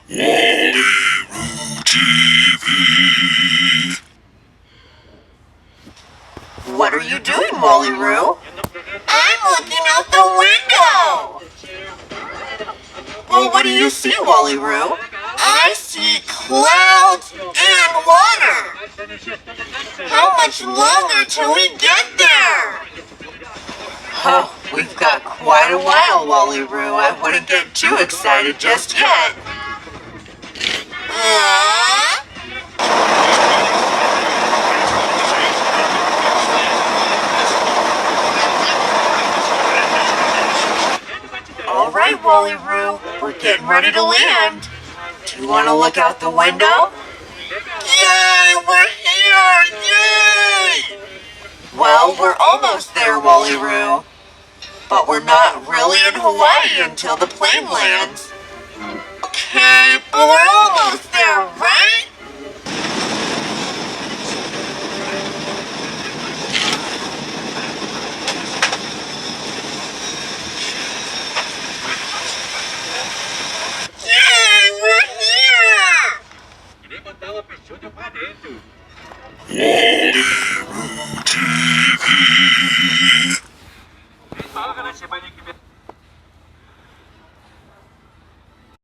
WallyRooTV. What are you doing, WallyRoo? I'm looking out the window! Well, what do you see, WallyRoo? I see clouds and water! How much longer till we get there? Oh, we've got quite a while, WallyRoo. I wouldn't get too excited just yet. All right, WallyRoo, we're getting ready to land. Do you want to look out the window? Yay, we're here! Yay! Well, we're almost there, WallyRoo. But we're not really in Hawaii until the plane lands. Okay, but we're almost there, right? Yay, we're here! WallyRooTV.